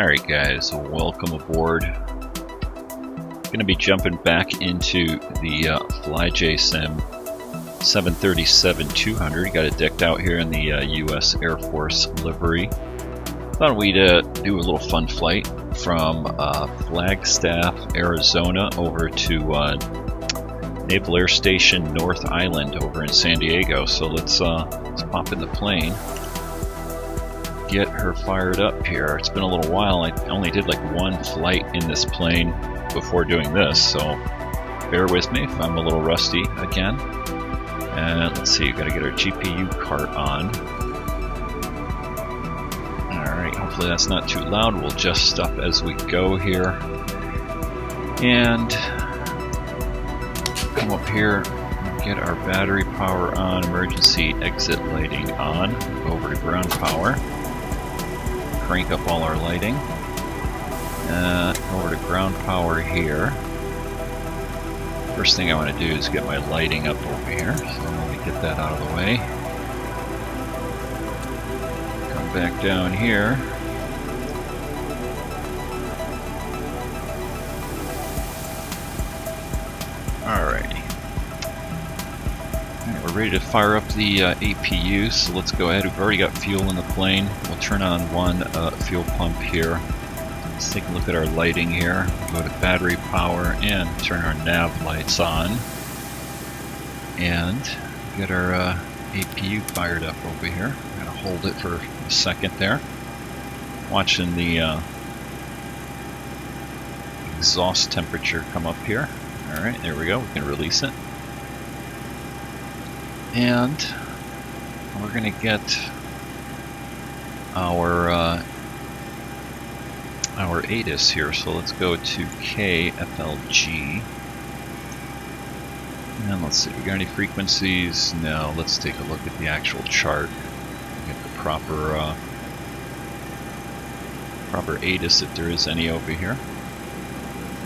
Alright guys, welcome aboard. Going to be jumping back into the FlyJSim 737-200. Got it decked out here in the US Air Force livery. Thought we'd do a little fun flight from Flagstaff, Arizona over to Naval Air Station North Island over in San Diego. So let's pop in the plane, get her fired up here. It's been a little while. I only did like one flight in this plane before doing this, so bear with me if I'm a little rusty again. And let's see, gotta get our GPU cart on. Alright, hopefully that's not too loud. We'll adjust stuff as we go here. And come up here, get our battery power on, emergency exit lighting on, over to ground power. Crank up all our lighting. Over to ground power here. First thing I want to do is get my lighting up over here. So let me get that out of the way. Come back down here. Alrighty. Alright, we're ready to fire up the APU, so let's go ahead. We've already got fuel in the plane. We'll turn on one fuel pump here. Let's take a look at our lighting here. Go to battery power and turn our nav lights on. And get our APU fired up over here. I'm going to hold it for a second there. Watching the exhaust temperature come up here. Alright, there we go. We can release it. And we're going to get our ATIS here, so let's go to KFLG. And let's see, we got any frequencies? No, let's take a look at the actual chart. Get the proper ATIS if there is any over here.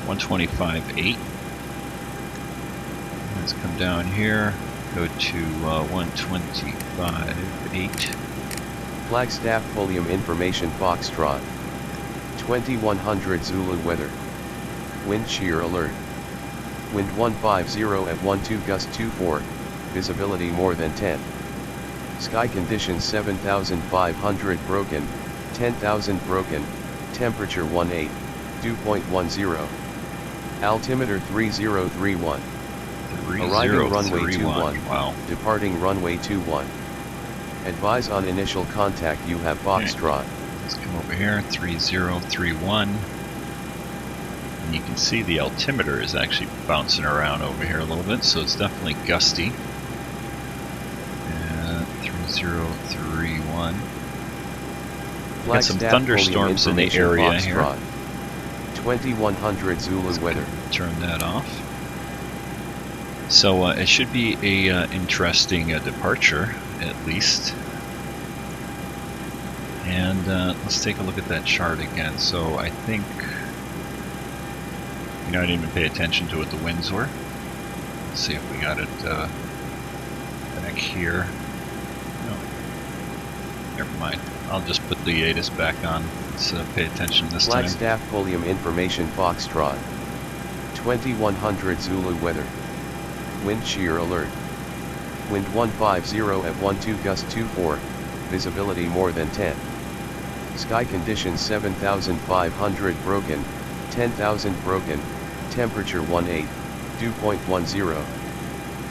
125.8. Let's come down here, go to 125.8. Flagstaff Volume Information Foxtrot. 2100 Zulu weather. Wind shear alert. Wind 150 at 12 gust 24, visibility more than 10. Sky conditions 7500 broken, 10,000 broken, temperature 18, dew point 10. Altimeter 3031. Arriving runway 21, wow. Departing runway 21. Advise on initial contact you have Foxtrot. Okay. Let's come over here, 3031. And you can see the altimeter is actually bouncing around over here a little bit, so it's definitely gusty. And 3031. Got some thunderstorms in the area here. 2100 Zulu weather. Turn that off. So it should be a interesting departure, at least. And let's take a look at that chart again. So I think, I didn't even pay attention to what the winds were. Let's see if we got it back here. No, never mind. I'll just put the ATIS back on. Let's pay attention this time. Flagstaff Volume Information Foxtrot. 2100 Zulu weather. Wind shear alert. Wind 150 at 12 gust 24, visibility more than 10. Sky conditions 7500 broken, 10,000 broken, temperature 18, dew point 10.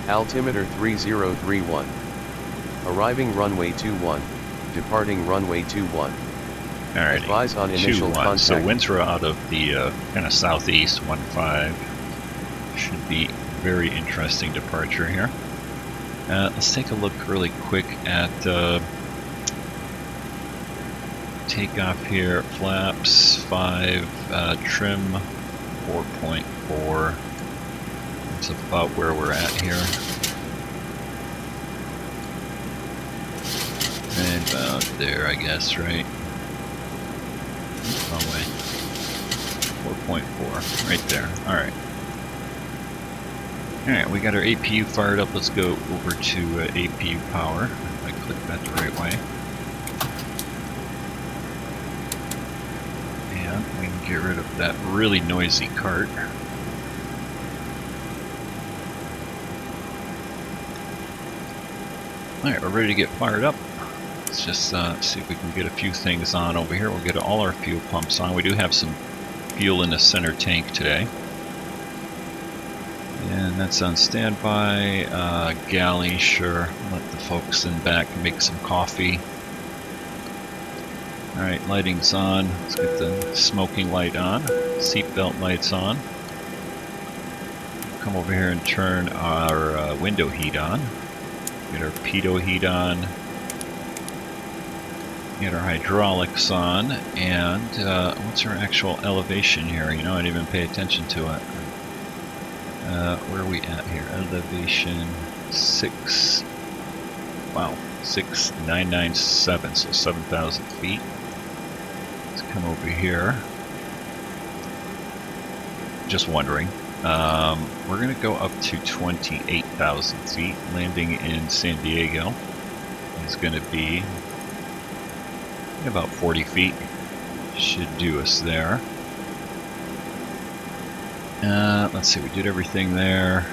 Altimeter 3031. Arriving runway 21, departing runway 21. Alright, Advise on initial contact. So winds are out of the kind of southeast 15. Should be very interesting departure here. Let's take a look really quick at takeoff here. Flaps 5, trim 4.4. That's about where we're at here. And about there, I guess, right? Wrong way. 4.4, right there. Alright. Alright, we got our APU fired up. Let's go over to APU power. If I click that the right way. Get rid of that really noisy cart. Alright, we're ready to get fired up. Let's just see if we can get a few things on over here. We'll get all our fuel pumps on. We do have some fuel in the center tank today. And that's on standby. Galley, sure. Let the folks in back make some coffee. Alright, lighting's on. Let's get the smoking light on. Seatbelt lights on. Come over here and turn our window heat on. Get our pitot heat on. Get our hydraulics on. And what's our actual elevation here? You know, I didn't even pay attention to it. Where are we at here? Elevation 6. Wow, 6,997, so 7,000 feet. Let's come over here. Just wondering. We're going to go up to 28,000 feet. Landing in San Diego is going to be about 40 feet. Should do us there. Let's see, we did everything there.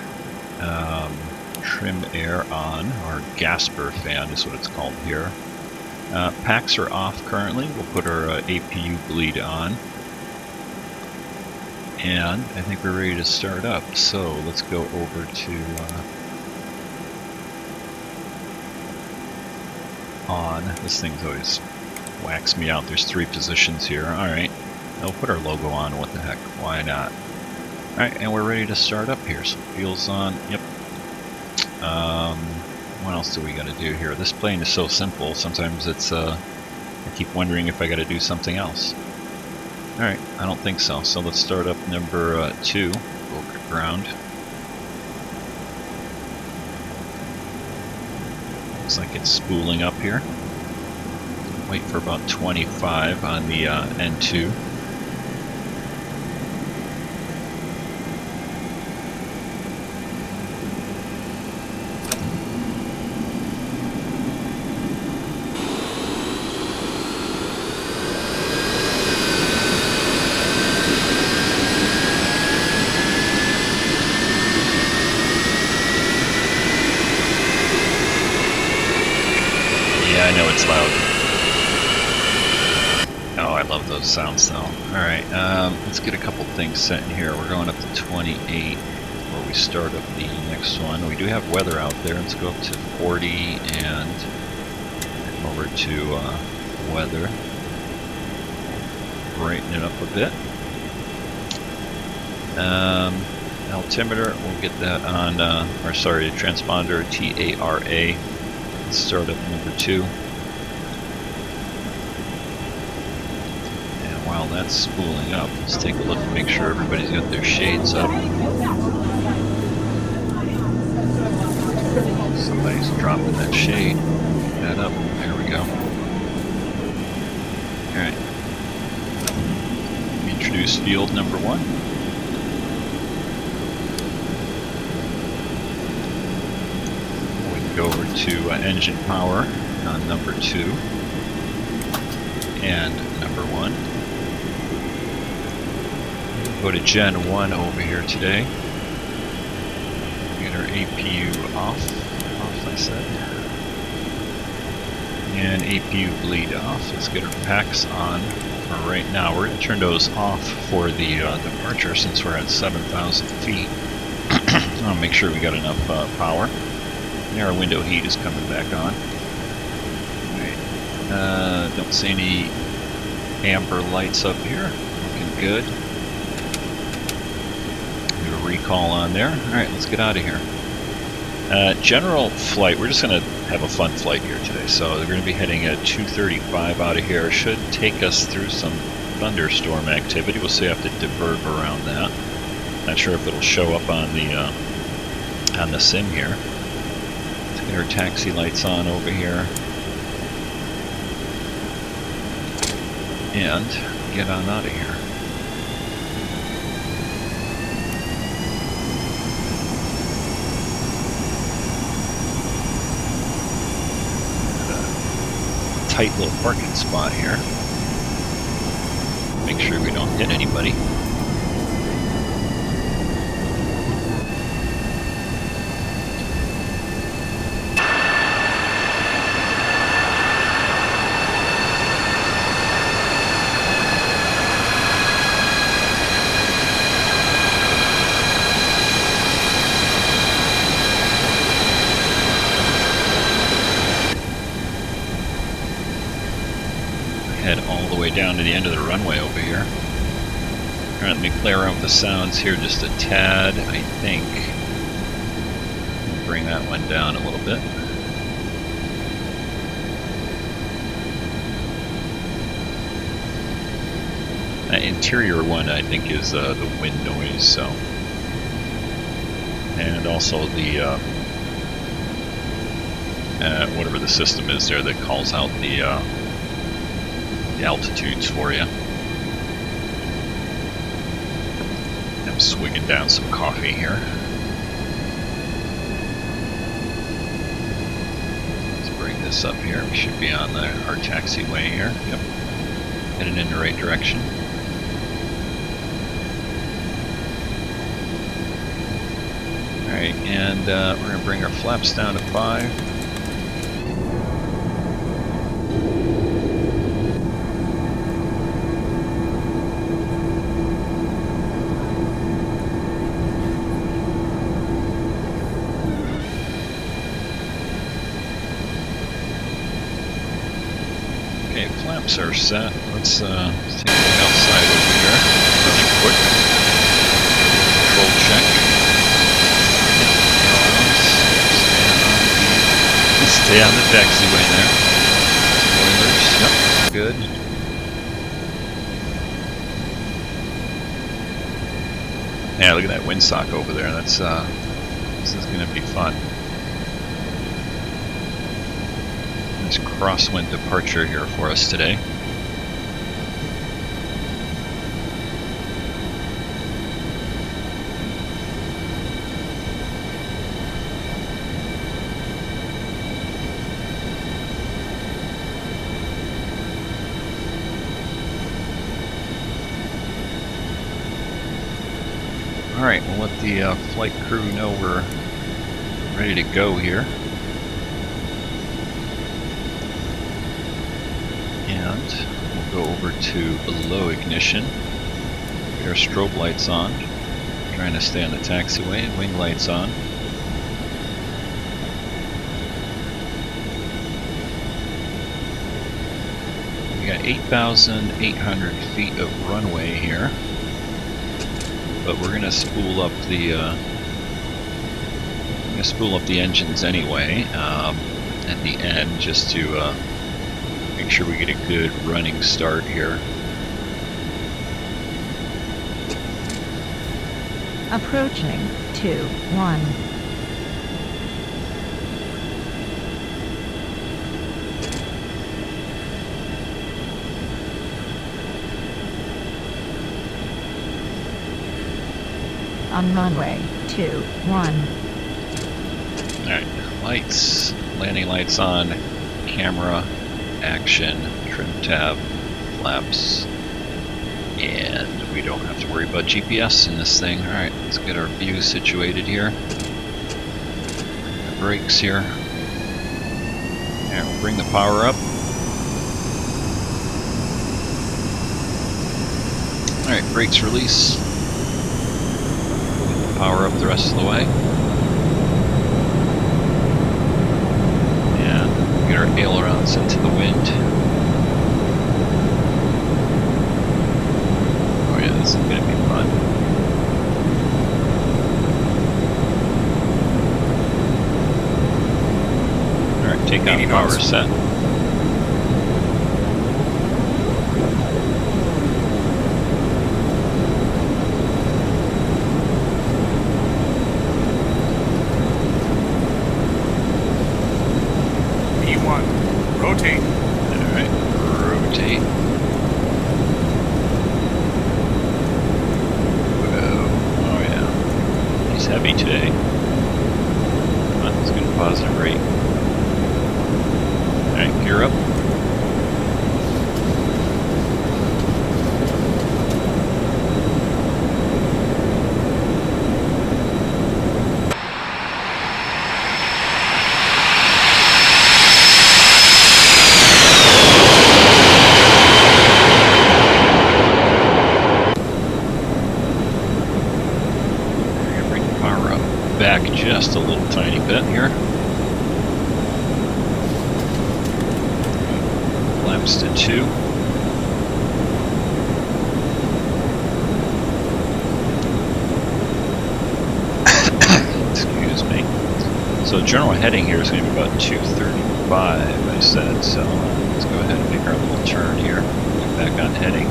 Trim air on, or Gasper fan is what it's called here. Packs are off currently. We'll put our APU bleed on. And I think we're ready to start up. So let's go over to on. This thing's always whacks me out. There's 3 positions here. Alright. We'll put our logo on. What the heck? Why not? Alright, and we're ready to start up here. So fuel's on. Yep. What else do we gotta do here? This plane is so simple. Sometimes it's I keep wondering if I gotta do something else. Alright, I don't think so. So let's start up number 2. Over to ground. Looks like it's spooling up here. Wait for about 25 on the N2. I know it's loud. Oh, I love those sounds though. Alright, let's get a couple things set in here. We're going up to 28 where we start up the next one. We do have weather out there. Let's go up to 40 and over to weather. Brighten it up a bit. Altimeter, we'll get that on, or sorry, transponder, TARA. Let's start up number 2. And while that's spooling up, let's take a look and make sure everybody's got their shades up. Somebody's dropping that shade. That up. There we go. Alright. Introduce field number 1. Go over to engine power on number 2 and number 1. Go to Gen 1 over here today. Get our APU off I said. And APU bleed off. Let's get our packs on for right now. We're going to turn those off for the departure since we're at 7,000 feet. I want to make sure we got enough power. And our window heat is coming back on. Alright. Don't see any amber lights up here. Looking good. Do a recall on there. Alright, let's get out of here. General flight, we're just going to have a fun flight here today. So we're going to be heading at 2:35 out of here. Should take us through some thunderstorm activity. We'll see, I have to divert around that. Not sure if it'll show up on the sim here. Get our taxi lights on over here and get on out of here. Got a tight little parking spot here. make sure we don't hit anybody. Head all the way down to the end of the runway over here. Alright, let me play around with the sounds here just a tad, I think. Bring that one down a little bit. That interior one, I think, is the wind noise, so. And also the, whatever the system is there that calls out the altitudes for you. I'm swigging down some coffee here. Let's bring this up here. We should be on our taxiway here. Yep. Heading in the right direction. Alright, and we're going to bring our flaps down to 5. Flaps are set. Let's take a look outside over here really quick. Control check. Stay on the taxiway there. Spoilers. Yep, good. Yeah, look at that windsock over there. That's this is going to be fun. Crosswind departure here for us today. Alright, we'll let the flight crew know we're ready to go here. And we'll go over to low ignition. Get our strobe lights on. Trying to stay on the taxiway. Wing lights on. We got 8,800 feet of runway here. But we're gonna spool up the engines anyway at the end, just to make sure we get a good running start here. Approaching 2-1. On runway 21. Alright, lights, landing lights on, camera, action, trim tab, flaps, and we don't have to worry about GPS in this thing. Alright, let's get our view situated here. The brakes here. And we'll bring the power up. Alright, brakes release. Power up the rest of the way. And get our ailerons into the wind. Oh yeah, this is going to be fun. Alright, takeoff power set. Rotate. Alright, rotate. Whoa. Oh yeah. He's heavy today. Come on, let's get a positive rate. Alright, gear up. back just a little tiny bit here. Flaps to 2. Excuse me. So general heading here is going to be about 235, I said, so let's go ahead and make our little turn here. Get back on heading.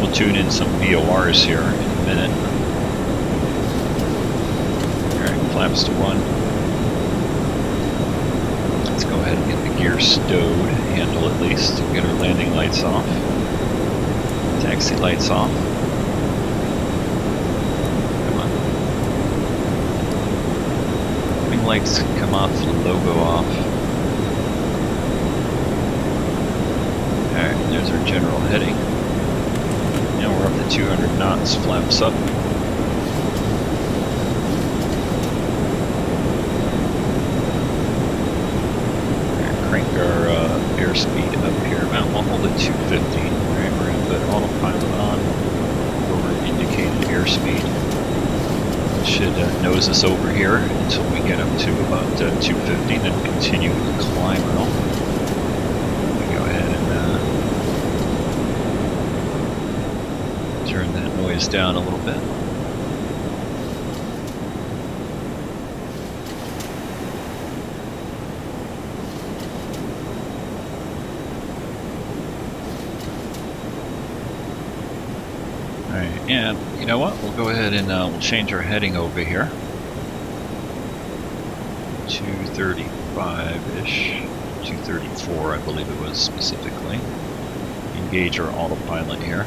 We'll tune in some VORs here in a minute. Alright, flaps to 1. Let's go ahead and get the gear stowed, handle at least, get our landing lights off. Taxi lights off. Come on. Wing lights come off, logo off. Alright, there's our general heading. Now we're up to 200 knots, flaps up. Crank our airspeed up here. Mount we'll hold at 250. Alright, we're going to put autopilot on over indicated airspeed. It should nose us over here until we get up to about 250, then continue the climb out. Go ahead and turn that noise down a little bit. Alright, and you know what? We'll go ahead and we'll change our heading over here. 235-ish. 234, I believe it was specifically. Engage our autopilot here.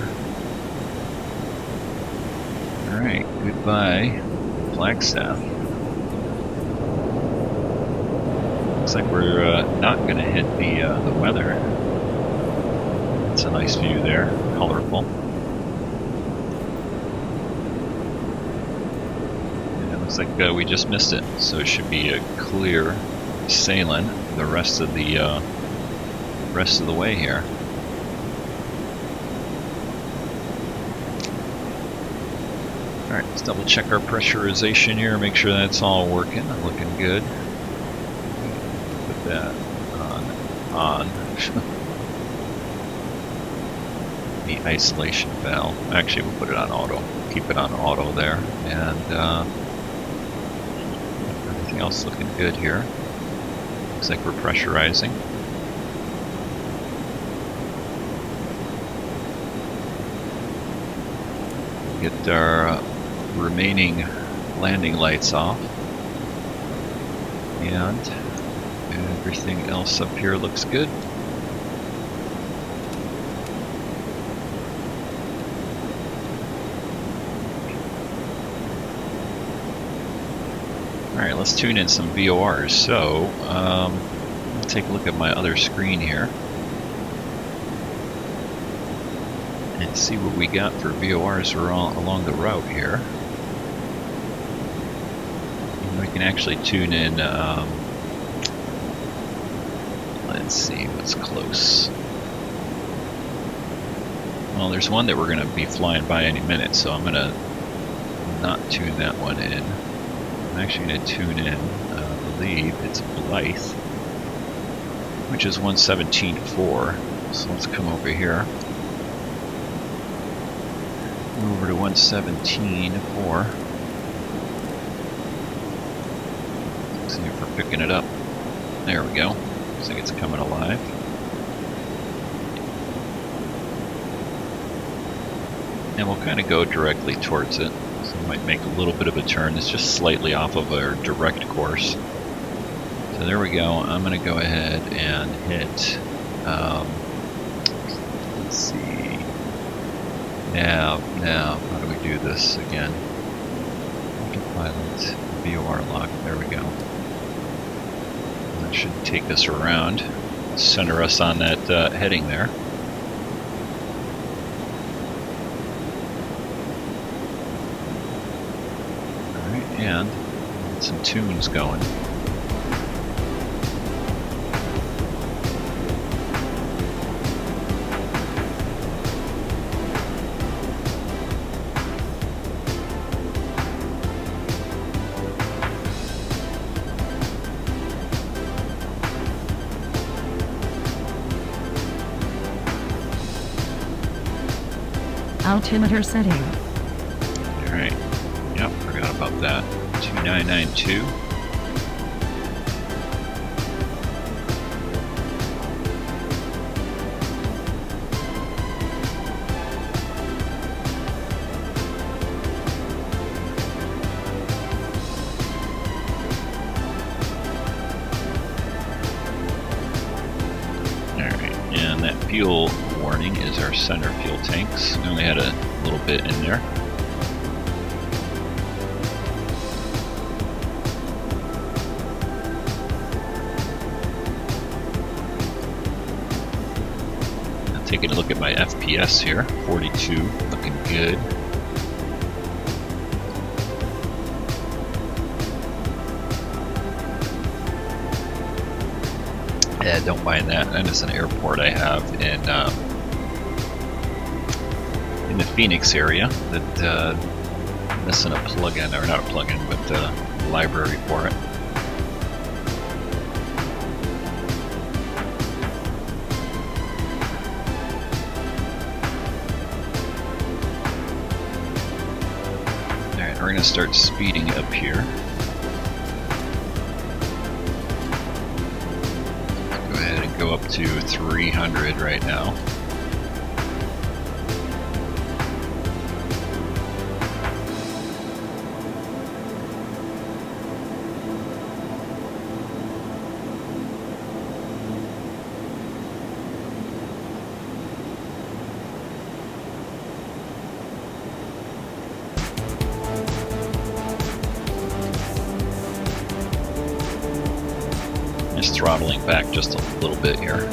Alright, goodbye, Flagstaff. Looks like we're not going to hit the weather. It's a nice view there, colorful. And it looks like we just missed it, so it should be a clear sailing the rest of the way here. Alright, let's double check our pressurization here, make sure that's all working, looking good. Put that on. The isolation valve. Actually, we'll put it on auto. Keep it on auto there. And everything else looking good here. Looks like we're pressurizing. Get our remaining landing lights off, and everything else up here looks good. Alright, let's tune in some VORs. So, I'll take a look at my other screen here and see what we got for VORs along the route here. And we can actually tune in, let's see what's close. Well, there's one that we're going to be flying by any minute, so I'm going to not tune that one in. I'm actually going to tune in, I believe it's Blythe, which is 117.4. So let's come over here. Over to 117.4. Let's see if we're picking it up. There we go. Looks like it's coming alive. And we'll kind of go directly towards it. So we might make a little bit of a turn. It's just slightly off of our direct course. So there we go. I'm going to go ahead and hit, let's see. Now, how do we do this again? Autopilot, VOR lock, there we go. And that should take us around, center us on that heading there. Alright, and get some tunes going. Altimeter setting. Alright. Yep, forgot about that. 2992. And that fuel warning is our center fuel tanks. We only had a little bit in there. Now taking a look at my FPS here, 42, looking good. Yeah, don't mind that. That is an airport I have in the Phoenix area that missing a plugin, or not a plugin, but a library for it. Alright, we're going to start speeding up here. Go up to 300 right now. Just throttling back just a little bit here.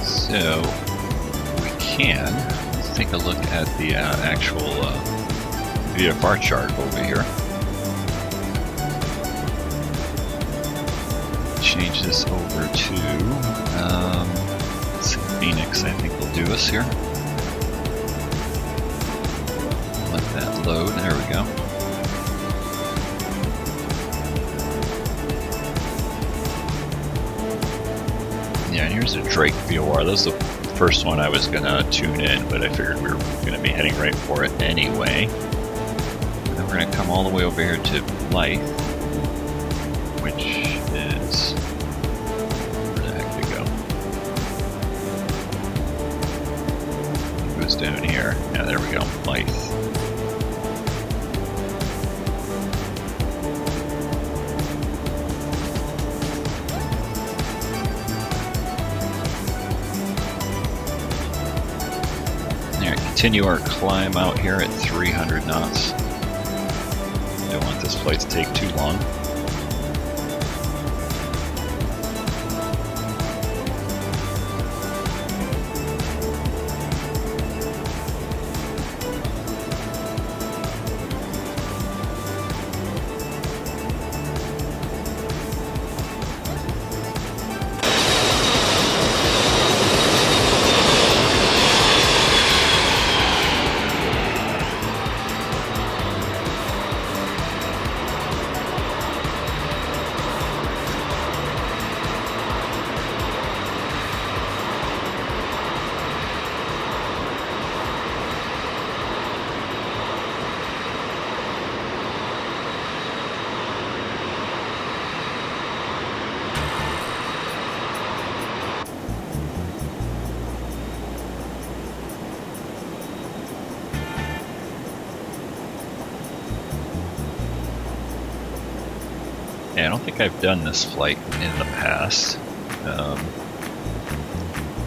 So we can take a look at the actual VFR chart over here. Change this over to let's see, Phoenix, I think will do us here. Let that load, there we go. Yeah, and here's a Drake VOR. This is the first one I was gonna tune in, but I figured we were gonna be heading right for it anyway. And then we're gonna come all the way over here to Blythe, which is where the heck to go? It goes down here. Yeah, there we go. Blythe. Continue our climb out here at 300 knots. Don't want this flight to take too long. Yeah, I don't think I've done this flight in the past.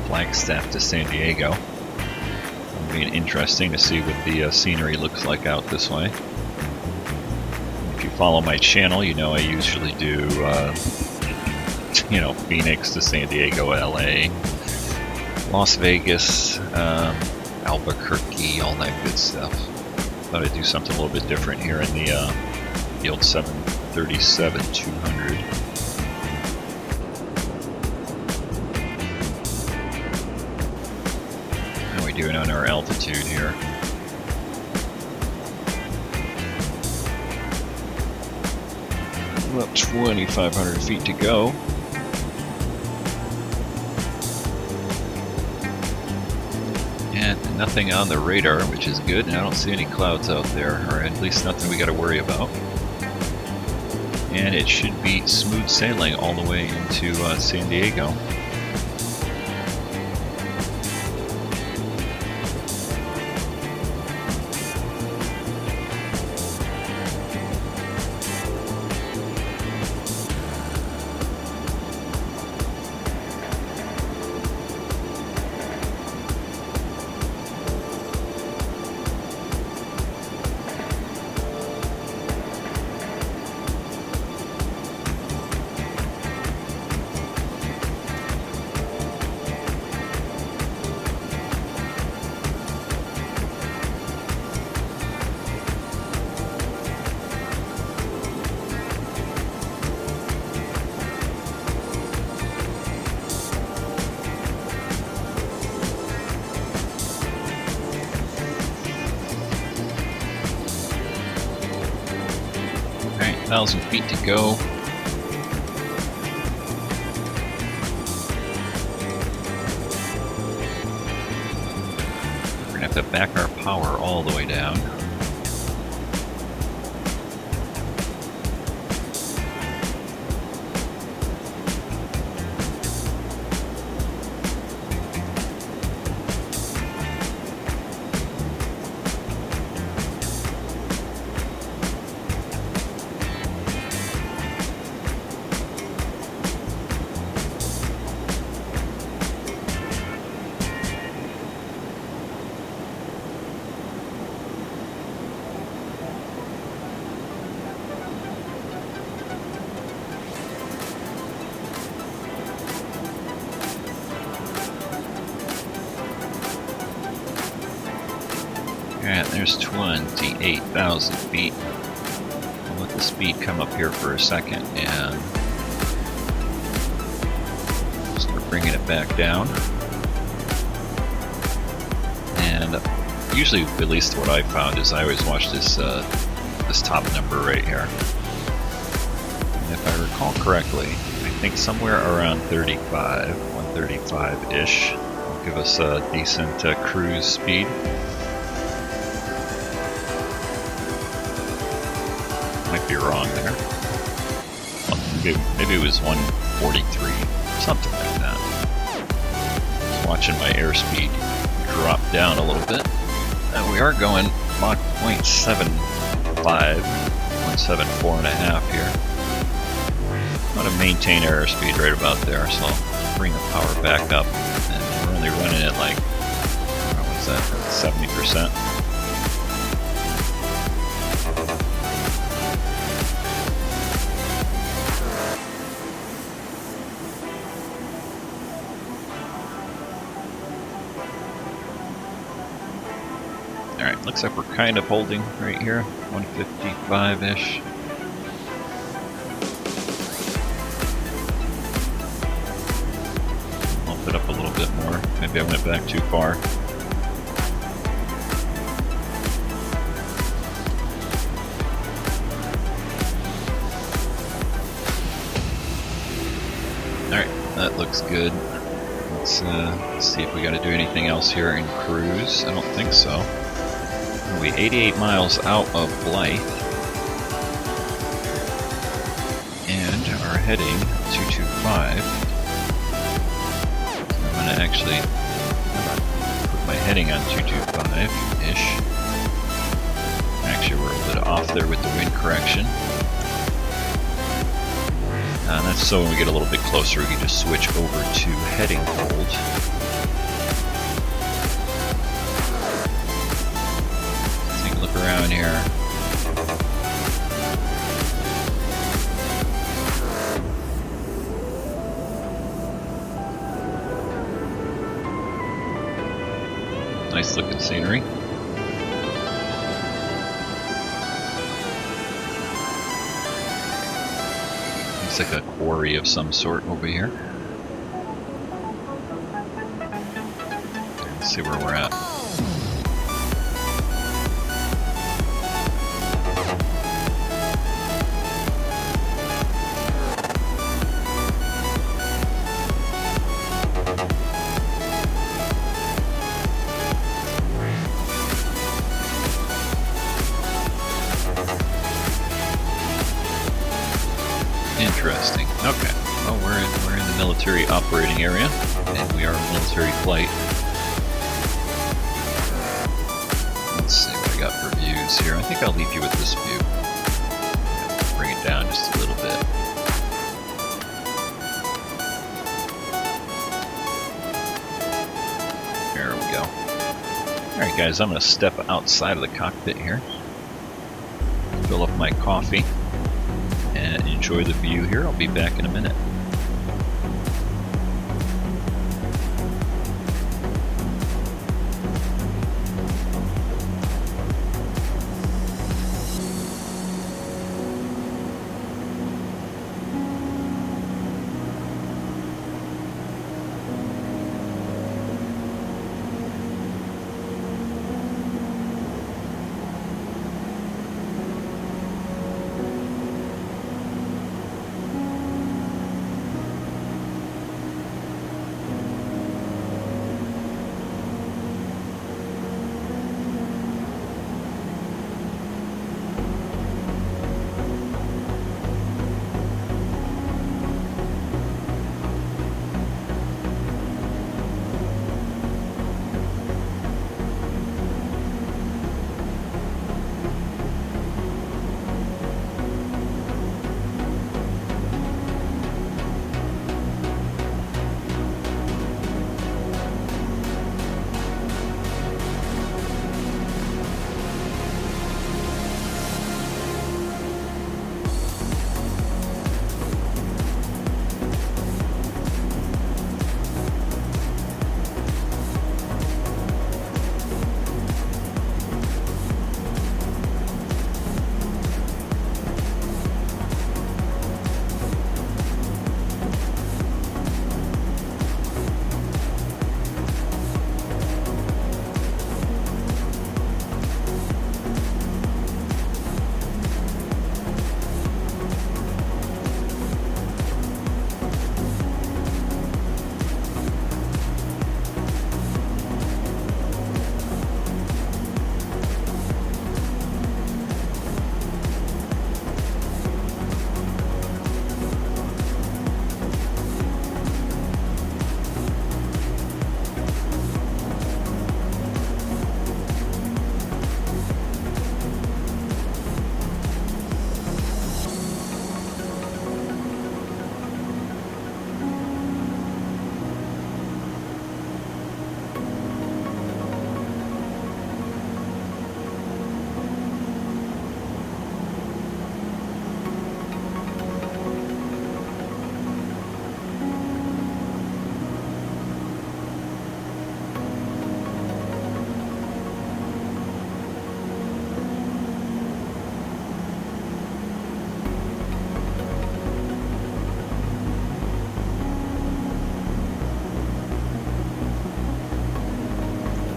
Flagstaff to San Diego. It'll be interesting to see what the scenery looks like out this way. If you follow my channel, you know I usually do, you know, Phoenix to San Diego, LA, Las Vegas, Albuquerque, all that good stuff. Thought I'd do something a little bit different here in the old 37,200. How are we doing on our altitude here? About 2,500 feet to go. And nothing on the radar, which is good, and I don't see any clouds out there, or at least nothing we got to worry about. And it should be smooth sailing all the way into San Diego. Alright, 1,000 feet to go. We're gonna have to back our power all the way down. Alright, there's 28,000 feet. I'll let the speed come up here for a second and start bringing it back down. And usually, at least what I found, is I always watch this this top number right here. And if I recall correctly, I think somewhere around 35, 135-ish, will give us a decent cruise speed. Might be wrong there. Well, maybe it was 143, something like that. Just watching my airspeed drop down a little bit. And we are going Mach 0.75, 0.74 and a half here. I want to maintain airspeed right about there, so I'll bring the power back up. And we're only running at like, what was that, 70%. Alright, looks like we're kind of holding right here, 155-ish. Bump it up a little bit more. Maybe I went back too far. Alright, that looks good. Let's see if we got to do anything else here in cruise. I don't think so. We're 88 miles out of Blythe and are heading 225. I'm going to actually put my heading on 225-ish. Actually, we're a little bit off there with the wind correction. And that's so when we get a little bit closer, we can just switch over to heading hold. Look around here. Nice looking scenery. Looks like a quarry of some sort over here. Let's see where we're at. Interesting. Okay. Well, we're in the military operating area, and we are in military flight. Let's see what I got for views here. I think I'll leave you with this view. Bring it down just a little bit. There we go. Alright guys, I'm going to step outside of the cockpit here. Fill up my coffee. And enjoy the view here. I'll be back in a minute.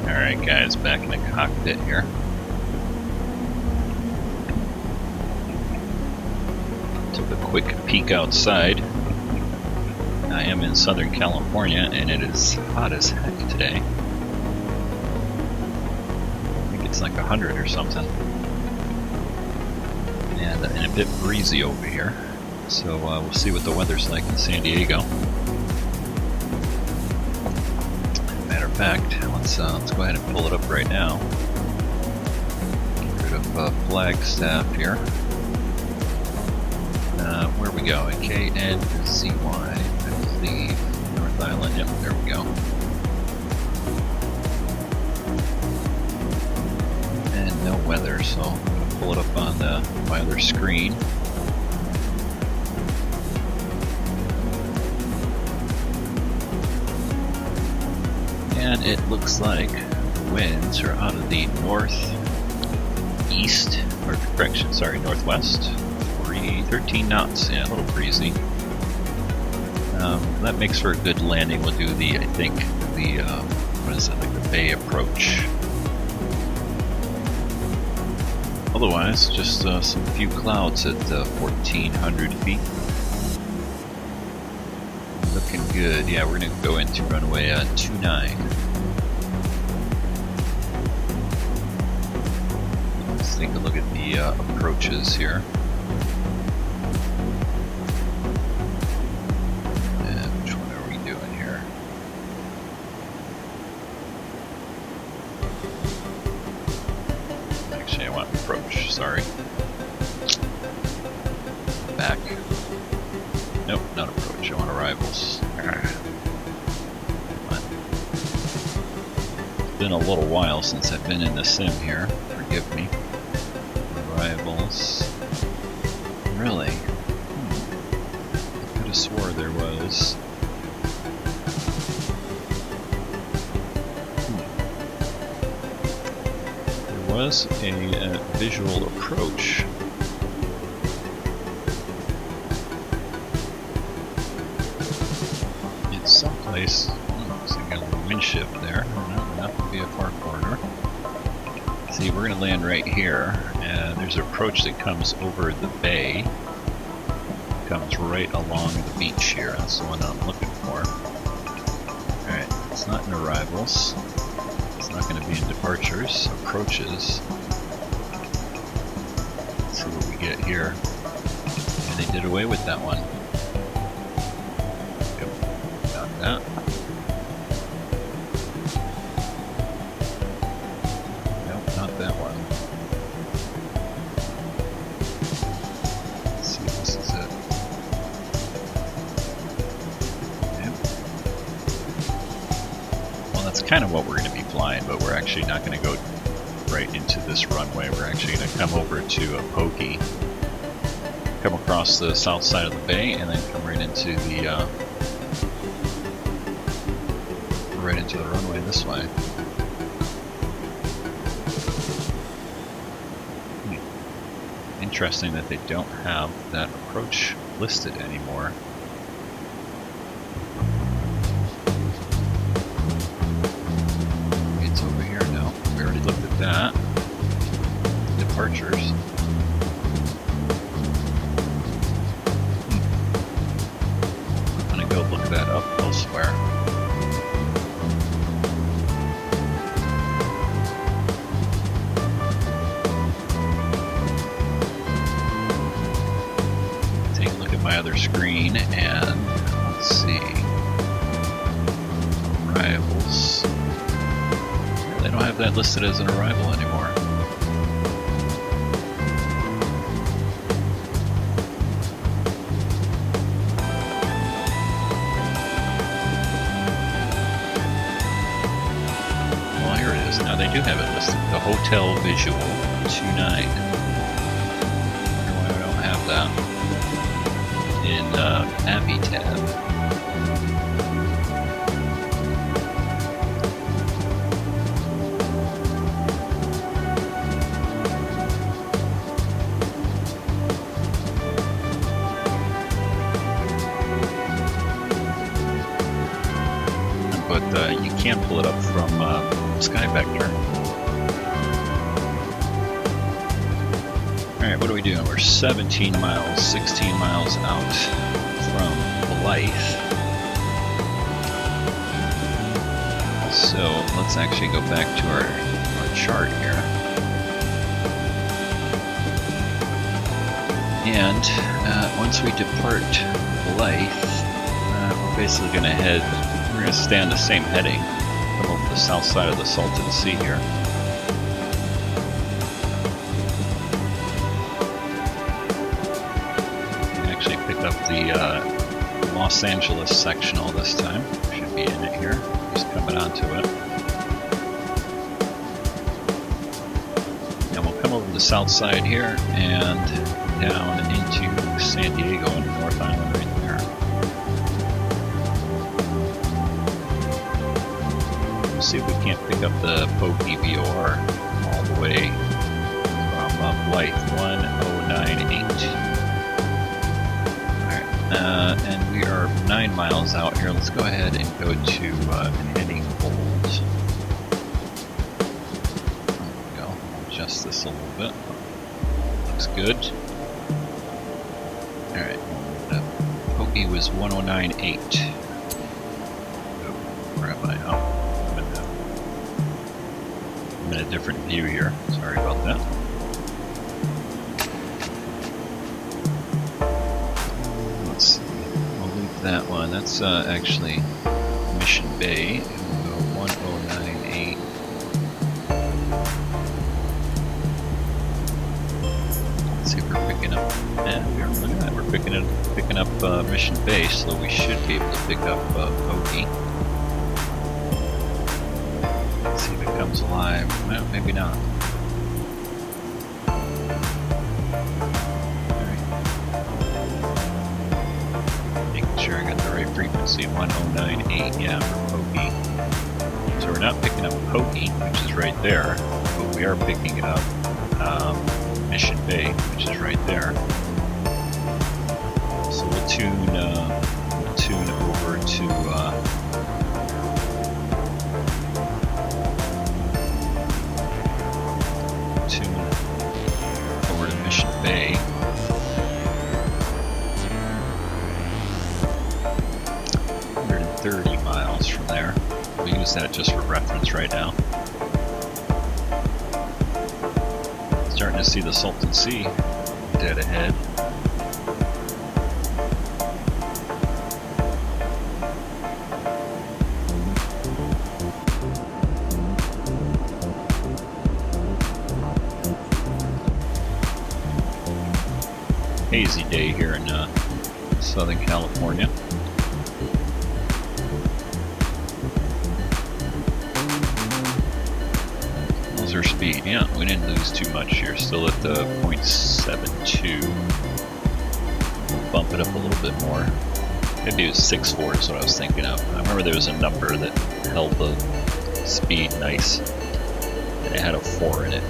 Alright guys, back in the cockpit here. Took a quick peek outside. I am in Southern California and it is hot as heck today. I think it's like 100 or something. And a bit breezy over here. So we'll see what the weather's like in San Diego. Matter of fact, let's go ahead and pull it up right now. Get rid of Flagstaff here. Where are we going? KNZY, I believe. North Island, yep, there we go. And no weather, so I'm going to pull it up on my other screen. And it looks like the winds are out of the northeast, or correction, sorry, northwest. 13 knots, yeah, a little breezy. That makes for a good landing. We'll do the, I think, the, what is it, like the bay approach. Otherwise, just some few clouds at 1,400 feet. Looking good. Yeah, we're going to go into runway 29. Let's take a look at the approaches here. And which one are we doing here? Actually, I want approach, sorry. Back. Nope, not approach, I want arrivals. It's been a little while since I've been in the sim here, forgive me. Arrivals. Really? I could have swore there was. There was a visual approach. It's someplace. Looks like a little wind shift there. No, that would be a far corner. See, we're going to land right here, and there's an approach that comes over the bay. Comes right along the beach here. That's the one I'm looking for. Alright, it's not in arrivals. It's not going to be in departures. Approaches. Let's see what we get here. And they did away with that one. Yep, got that. Nope, not that one. Let's see if this is it. Yep. Well, that's kind of what we're going to be flying, but we're actually not going to go right into this runway. We're actually going to come over to a pokey, come across the south side of the bay, and then come right into the runway this way. Interesting that they don't have that approach listed anymore. It's over here now. We already looked at that. Departures. I'm gonna go look that up elsewhere. Take a look at my other screen and let's see. Arrivals. They don't have that listed as an arrival anymore. They do have it listed. The Hotel Visual 29. Why I don't have that in AviTab. But you can pull it up from SkyVector. Alright, what are we doing? We're 17 miles, 16 miles out from Blythe. So let's actually go back to our chart here. And once we depart Blythe, we're basically going to we're going to stay on the same heading. Come over the south side of the Salton Sea here. We actually pick up the Los Angeles sectional this time. Should be in it here. Just coming onto it. And we'll come over the south side here and down into San Diego and North Island right there. See if we can't pick up the Pokey VOR all the way from Blythe 1098. Alright. And we are 9 miles out here. Let's go ahead and go to heading hold. There we go. Adjust this a little bit. Looks good. Alright. Bogey was 109.8. Oh, where am I? Oh, I'm in a different view here. Sorry about that. Let's see. We'll leave that one. That's actually Mission Bay. And we'll go 1098. Let's see if we're picking up. Yeah, look at that. We're picking up Mission Bay, so we should be able to pick up Bogey. Let's see if it comes alive. Well, maybe not. Sure, I got the right frequency, 1098, yeah, for Pokey. So we're not picking up Pokey, which is right there, but we are picking up Mission Bay, which is right there. So we'll tune over to Mission Bay. 30 miles from there. We'll use that just for reference right now. Starting to see the Salton Sea dead ahead. Hazy day here in Southern California. Our speed, yeah, we didn't lose too much here, still at the 0.72. We'll bump it up a little bit more. Maybe it was 6.4 is what I was thinking of. I remember there was a number that held the speed nice, and it had a 4 in it.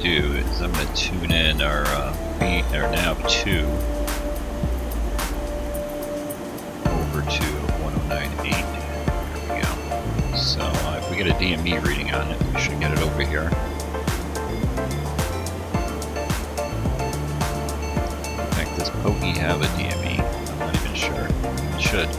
Do is I'm going to tune in our nav 2 over to 1098. There we go. So if we get a DME reading on it, we should get it over here. In fact, does Pokey have a DME? I'm not even sure. It should.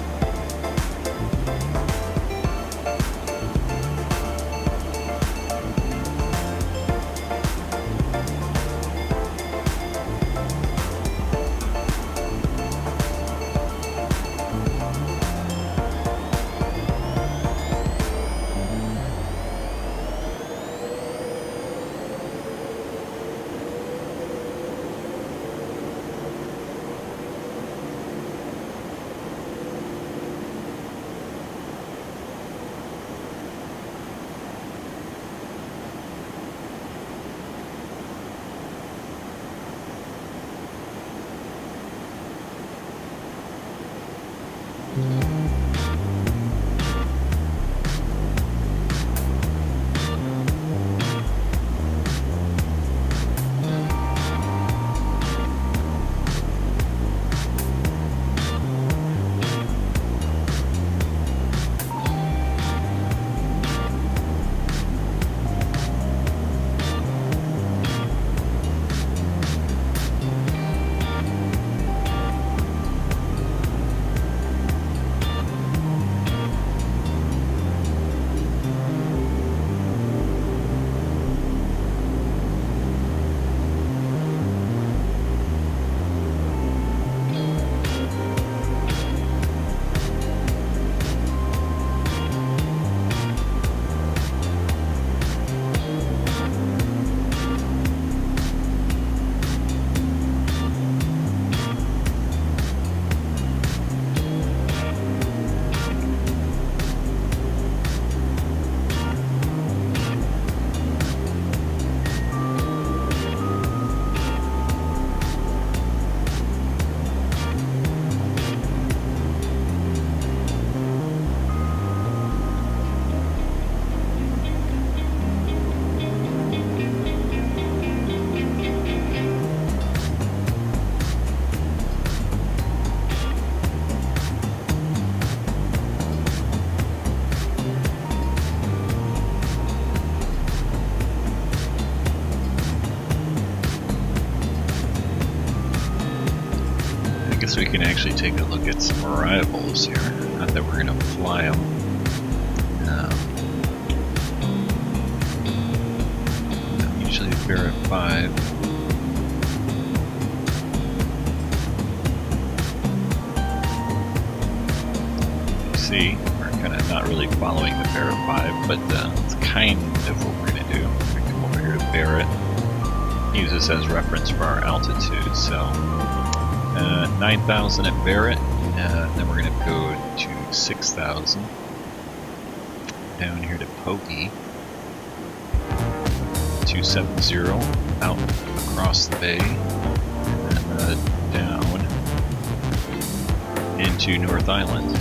guess we can actually take a look at some arrivals here. Not that we're going to fly them. Usually they're at 5. You see, we're kind of not really following the Barrett 5, but it's kind of what we're going to do. We're going to come over here to Barrett. Use this as reference for our altitude. So 9,000 at Barrett, then we're going to go to 6,000 down here to Pokey, 270 out across the bay, and down into North Island.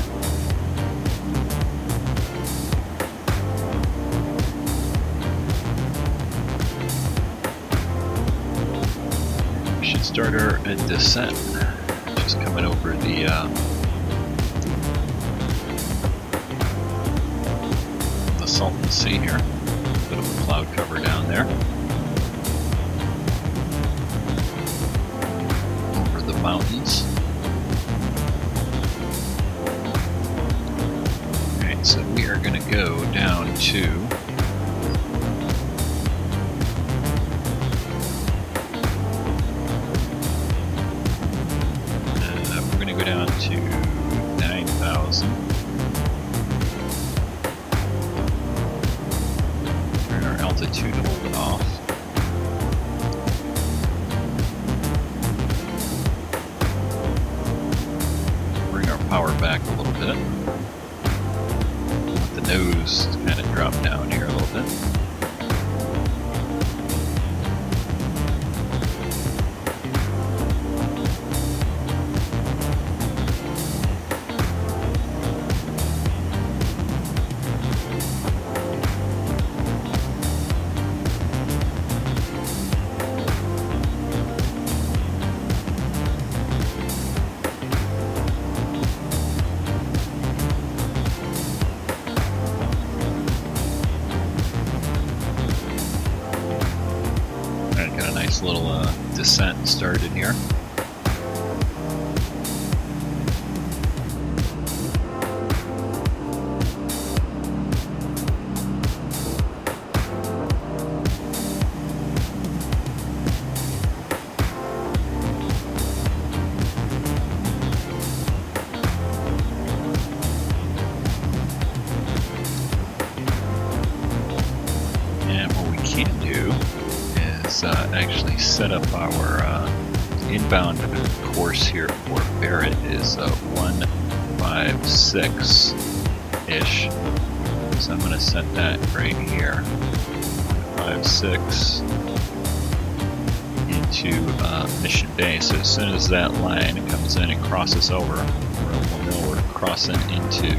Start our descent, just coming over the Salton Sea here. Bit of a cloud cover down there. Over the mountains. Alright, so we are going to go down to down to 9,000. Turn our altitude a little bit off. Bring our power back a little bit. Let the nose kind of drop down here a little bit. Little descent started here. And what we can do is actually set up our inbound course here for Barrett is 156-ish. So I'm going to set that right here. 156 into Mission Bay. So as soon as that line comes in and crosses over, we'll know we're crossing into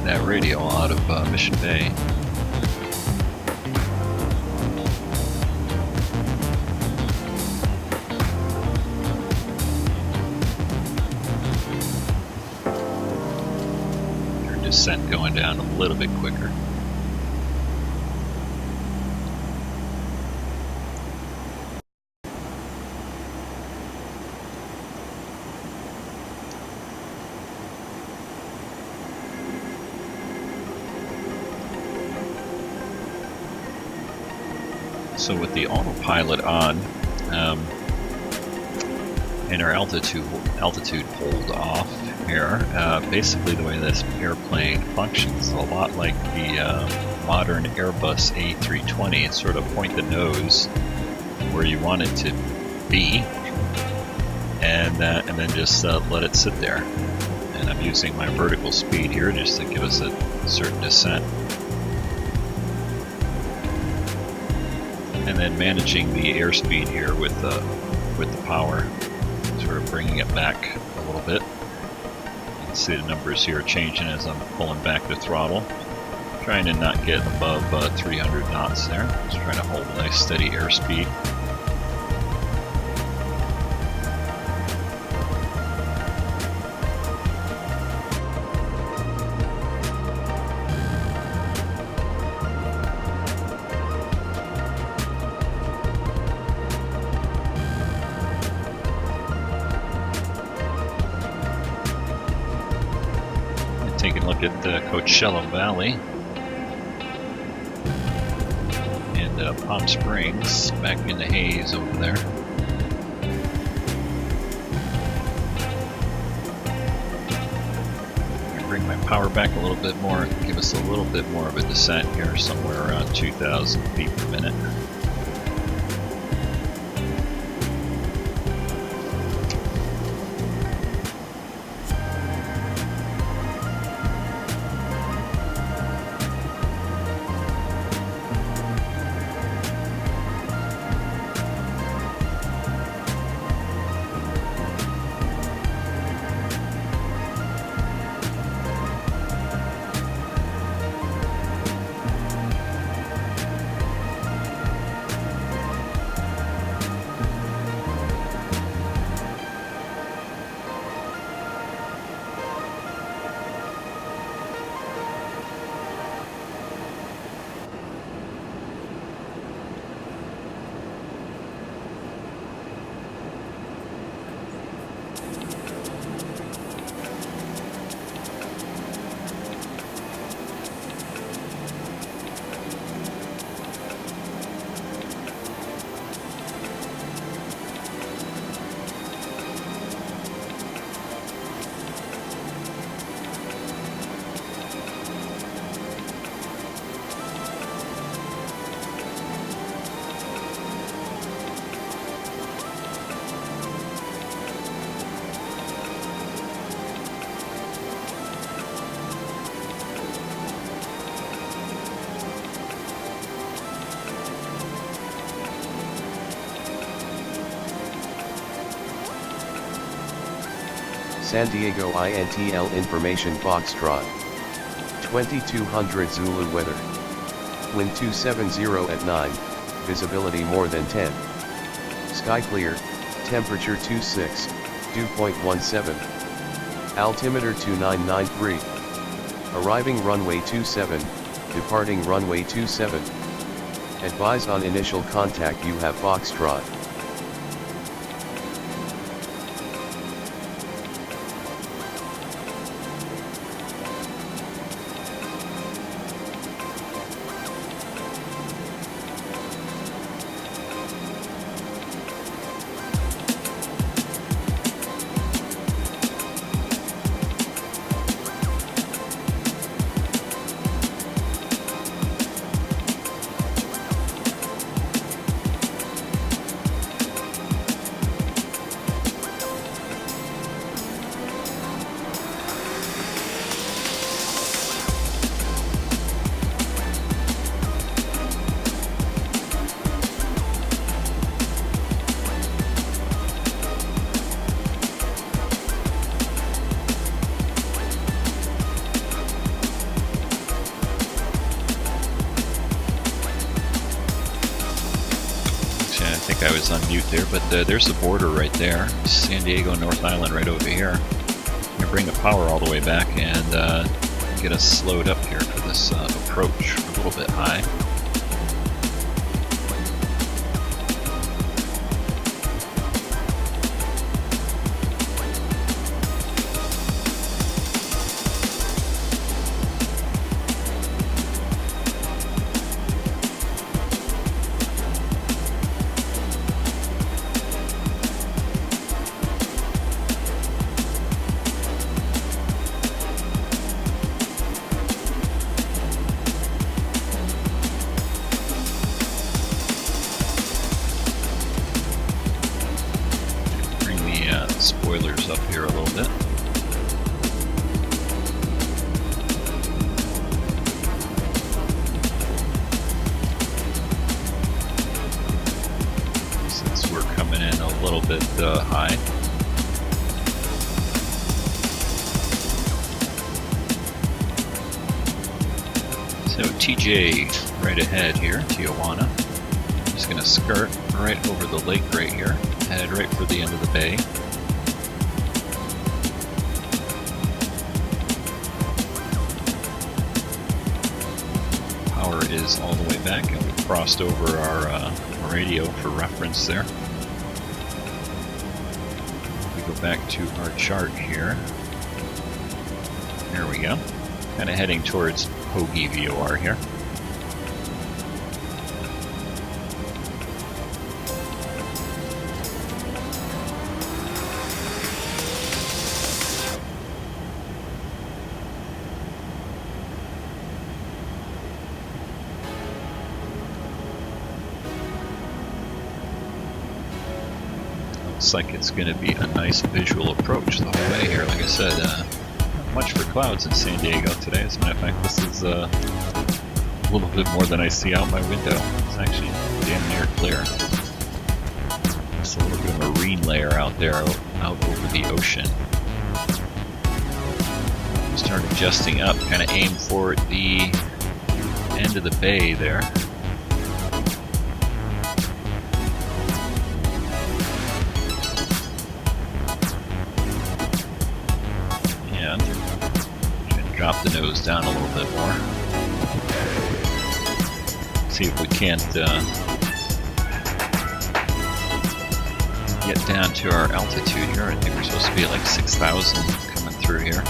that radial out of Mission Bay. Your descent going down a little bit quicker. So with the autopilot on and our altitude hold off here, basically the way this airplane functions is a lot like the modern Airbus A320. It's sort of point the nose where you want it to be, and then just let it sit there. And I'm using my vertical speed here just to give us a certain descent. And then managing the airspeed here with the power, sort of bringing it back a little bit. You can see the numbers here changing as I'm pulling back the throttle. Trying to not get above 300 knots there. Just trying to hold a nice steady airspeed. Coachella Valley and Palm Springs, back in the haze over there. Bring my power back a little bit more, give us a little bit more of a descent here, somewhere around 2,000 feet per minute. San Diego INTL Information Foxtrot. 2200 Zulu weather. Wind 270 at 9, visibility more than 10. Sky clear, temperature 26, dew point 17. Altimeter 2993. Arriving runway 27, departing runway 27. Advise on initial contact you have Foxtrot. I was on mute there, but there's the border right there. San Diego, North Island right over here. I'm going to bring the power all the way back and get us slowed up here for this approach a little bit high. Spoilers up here a little bit. Since we're coming in a little bit high. So TJ right ahead here, Tijuana. Just gonna skirt right over the lake right here, head right for the end of the bay. Is all the way back, and we've crossed over our radio for reference there. We go back to our chart here. There we go. Kind of heading towards Hoagie VOR here. Looks like it's going to be a nice visual approach the whole way here. Like I said, not much for clouds in San Diego today. As a matter of fact, this is a little bit more than I see out my window. It's actually damn near clear. Just a little bit of a marine layer out there, out over the ocean. Start adjusting up, kind of aim for the end of the bay there. Drop the nose down a little bit more. See if we can't get down to our altitude here. I think we're supposed to be at like 6,000 coming through here.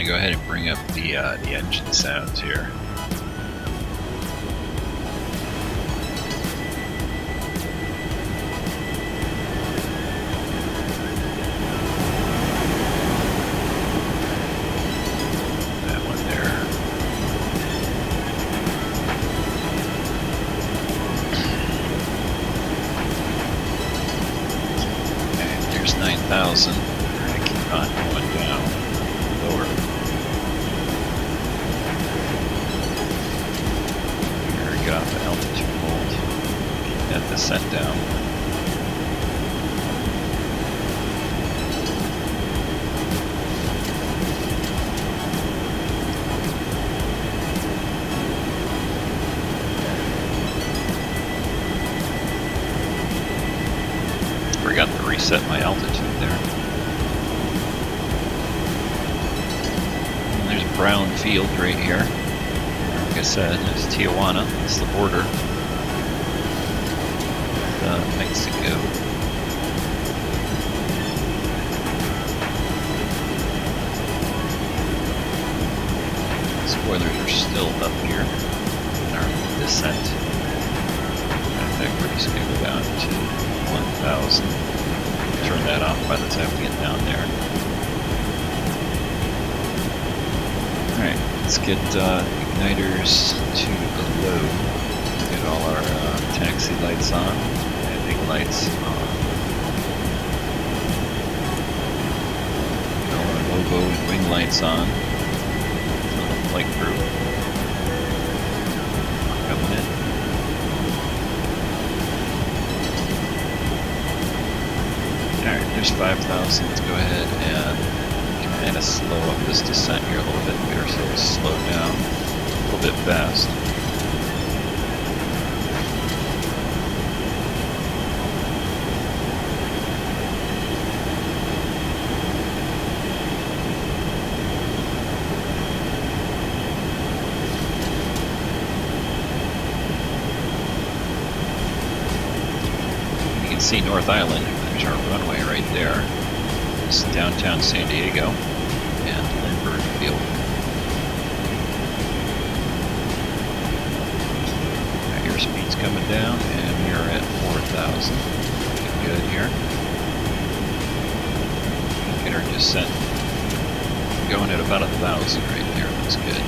Go ahead and bring up the engine sounds here. That one there. And there's 9,000. I keep on going down lower. Get off the altitude hold, keep that descent down. Forgot to reset my altitude there. And there's a brown field right here. Like I said, it's Tijuana, it's the border with Mexico. Spoilers are still up here in our descent. In fact, we're just going to go down to 1,000. Turn that off by the time we get down there. Alright, let's get igniters to the low. Get all our taxi lights on, landing lights on. Get all our logo and wing lights on. Little flight crew coming in. Alright, there's 5,000. Let's go ahead and kind of slow up this descent here a little bit. Get ourselves slowed down a little bit fast. You can see North Island. There's our runway right there. It's downtown San Diego and Lindbergh Field. Our airspeed's coming down and we are at 4,000. Looking good here. Get our descent going at about 1,000 right there. That's good.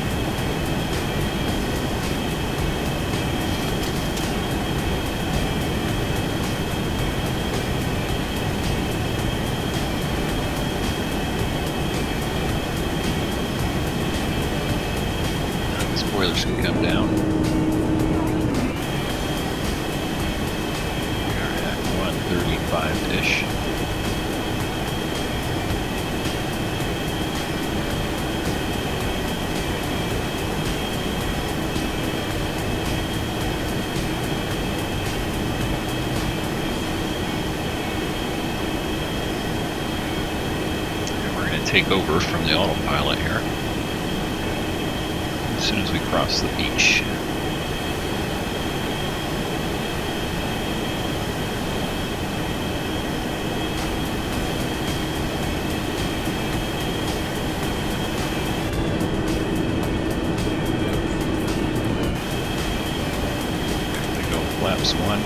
Spoilers can come down. We are at 135-ish. take over from the autopilot here as soon as we cross the beach. There we go, flaps 1.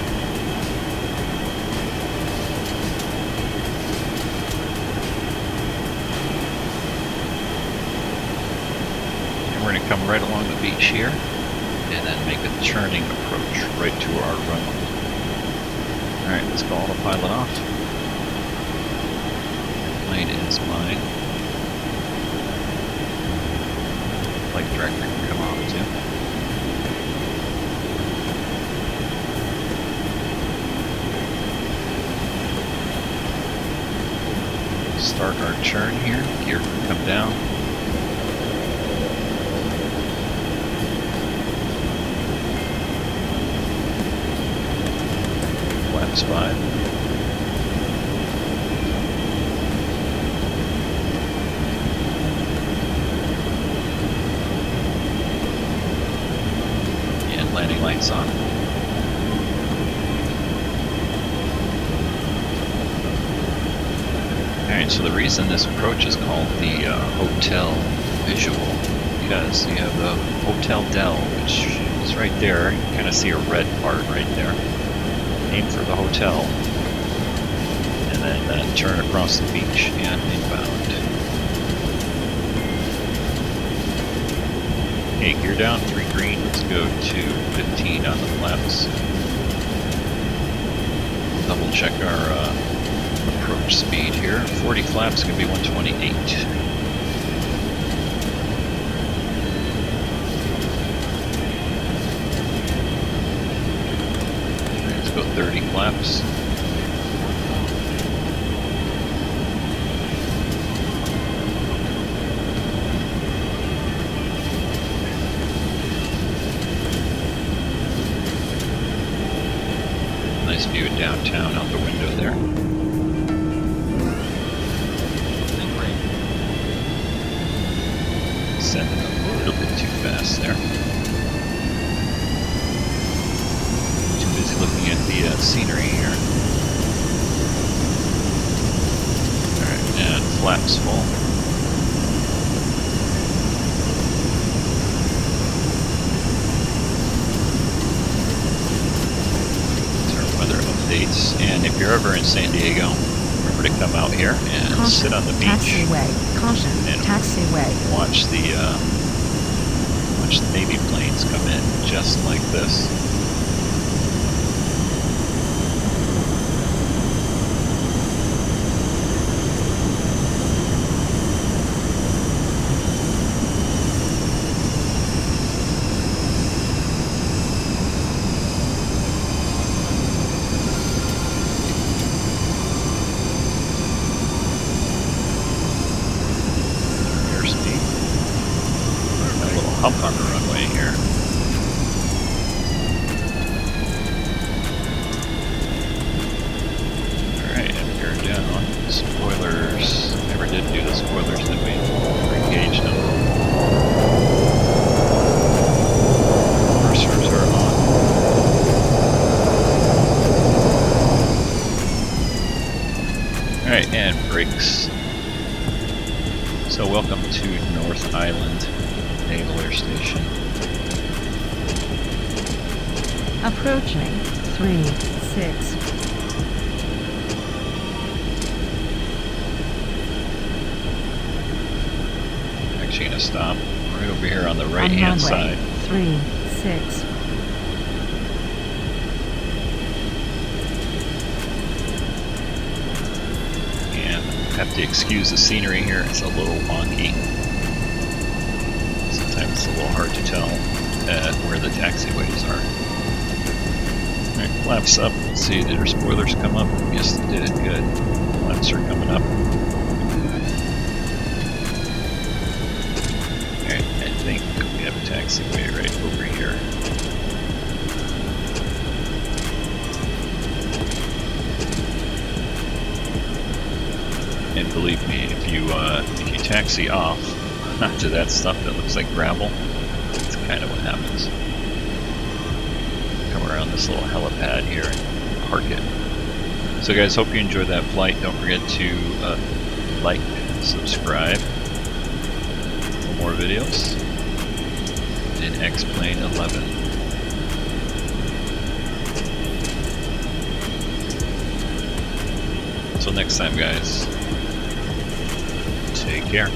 We're going to come right along the beach here and then make a turning approach right to our runway. Alright, let's go autopilot off. Plane is mine. Flight director can come off too. Start our turn here. Gear can come down. Flaps 5. And landing lights on. Alright, so the reason this approach is called the hotel visual, because you have the Hotel Del, which is right there. You kind of see a red part right there. Aim for the hotel, and then turn across the beach and inbound. Okay, gear down, 3 green, let's go to 15 on the flaps. Double check our approach speed here. 40 flaps, going to be 128. Let's go 30 flaps. Nice view of downtown out the window there. Sending a little bit too fast there. Too busy looking at the scenery here. Alright, and flaps full. These are weather updates, and if you're ever in San Diego, remember to come out here and Caution, sit on the beach. Taxiway. Caution. And Taxiway. watch the Navy planes come in just like this. Hump on the runway here. Alright, and gear down. Spoilers. Never did do the spoilers, did we? Re-engaged them. Cursors are on. Alright, and brakes. So welcome to North Island Naval Air Station. Approaching 36. Actually gonna stop right over here on the right hand side. 36. And have to excuse the scenery here, it's a little wonky. Sometimes it's a little hard to tell where the taxiways are. Alright, flaps up. Let's see, did our spoilers come up? Yes, they did. Good. Flaps are coming up. Alright, I think we have a taxiway right over here. And believe me, if you taxi off onto that stuff that looks like gravel, that's kind of what happens. Come around this little helipad here and park it. So guys, hope you enjoyed that flight. Don't forget to like, subscribe for more videos in X-Plane 11. Until next time, guys, take care.